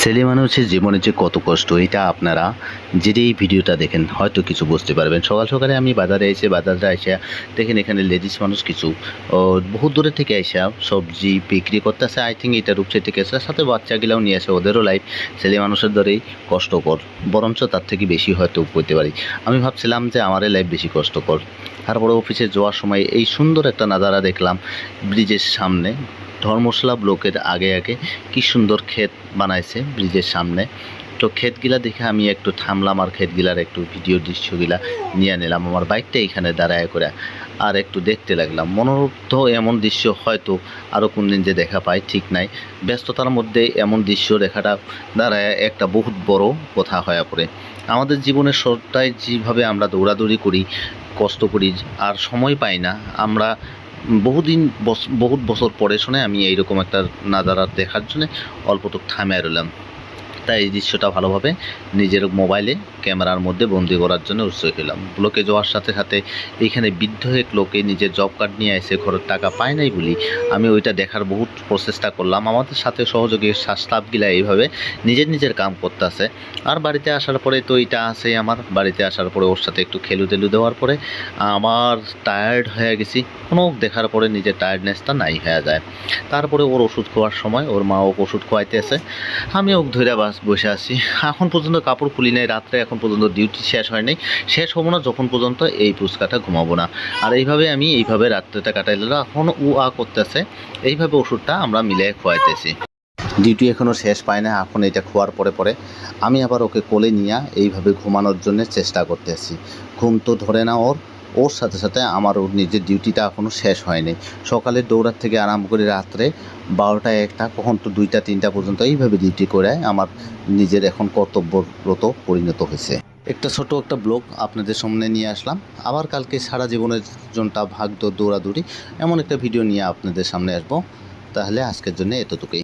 ছেলে মানুষের জীবনে যে কত কষ্ট এটা আপনারা যদি এই ভিডিওটা দেখেন হয়তো কিছু বুঝতে পারবেন। সকাল সকালে আমি বাজারে এসে দেখেন এখানে লেডিস মানুষ কিছু বহু দূরে থেকে এসে সবজি বিক্রি করতেছে। আই থিঙ্ক এটা রূপসা থেকে এসে সাথে বাচ্চাগুলাও নিয়ে আসে। ওদেরও লাইফ ছেলে মানুষের ধরেই কষ্টকর, বরঞ্চ তার থেকে বেশি হয়তো করতে পারি। আমি ভাবছিলাম যে আমারই লাইফ বেশি কষ্টকর। তারপরে অফিসে যাওয়ার সময় এই সুন্দর একটা নাজারা দেখলাম ব্রিজের সামনে। ধর্মশালা ব্লকের আগে কি সুন্দর ক্ষেত বানাইছে ব্রিজের সামনে। তো ক্ষেতগুলা দেখে আমি একটু থামলাম আর ক্ষেতগুলার একটু ভিডিও দৃশ্যগুলা নিয়ে নিলাম আমার বাইকটা এখানে দাঁড়ায় করে, আর একটু দেখতে লাগলাম। মনোরুদ্ধ এমন দৃশ্য হয়তো আরও কোন দিন যে দেখা পাই ঠিক নাই। ব্যস্ততার মধ্যে এমন দৃশ্য দেখাটা দাঁড়ায় একটা বহুত বড় কথা হয়ে পড়ে। আমাদের জীবনের সবটাই যেভাবে আমরা দৌড়াদৌড়ি করি, কষ্ট করি, আর সময় পাই না। আমরা বহুত বছর পরে শুনে আমি এইরকম একটা নাজারা দেখার জন্য অল্পটুকু থামিয়ে রইলাম। তাই এই দৃশ্যটা ভালোভাবে নিজের মোবাইলে ক্যামেরার মধ্যে বন্দি করার জন্য উৎসাহী হলাম। ব্লকে যাওয়ার সাথে সাথে এইখানে বৃদ্ধ এক লোকে নিজের জব কার্ড নিয়ে এসে ঘরের টাকা পায় নাই বলি আমি ওইটা দেখার বহুত প্রচেষ্টা করলাম। আমাদের সাথে সহযোগী স্টাফগুলা এইভাবে নিজের কাম করতেছে। আর বাড়িতে আসার পরে তো এইটা আছে, আমার বাড়িতে আসার পরে ওর সাথে একটু খেলু দেওয়ার পরে আমার টায়ার্ড হয়ে গেছি। কোনো দেখার পরে নিজের টায়ার্ডনেসটা নাই হয়ে যায়। তারপরে ওর ওষুধ খাওয়ার সময় ওর মা ওকে ওষুধ খাওয়াইতে আছে, আমি ওকে ধরে বসে আছি। এখন পর্যন্ত কাপড় খুলি নাই, রাত্রে এখন পর্যন্ত ডিউটি শেষ হয় নাই। শেষ হবো না যখন পর্যন্ত এই পুচকাটা ঘুমাবো না। আর এইভাবে রাত্রেটা কাটাইলে এখন করতেছে। এইভাবে ওষুধটা আমরা মিলিয়ে খোয়াইতেছি। ডিউটি এখনও শেষ পায় না। এখন এটা খোয়ার পরে আমি আবার ওকে কোলে নিয়ে এইভাবে ঘুমানোর জন্য চেষ্টা করতেছি। ঘুম তো ধরে না ওর সাথে সাথে আমার ওর নিজের ডিউটিটা এখনও শেষ হয়নি। সকালে দৌড়ার থেকে আরম্ভ করে রাত্রে 12টা 1টা কখন তো 2টা 3টা পর্যন্ত এইভাবে ডিউটি করে আমার নিজের এখন কর্তব্যরত পরিণত হয়েছে। একটা ছোট একটা ব্লগ আপনাদের সামনে নিয়ে আসলাম। আবার কালকে সারা জীবনের জনটা ভাগ্য দৌড়াদৌড়ি এমন একটা ভিডিও নিয়ে আপনাদের সামনে আসবো। তাহলে আজকের জন্য এতটুকুই।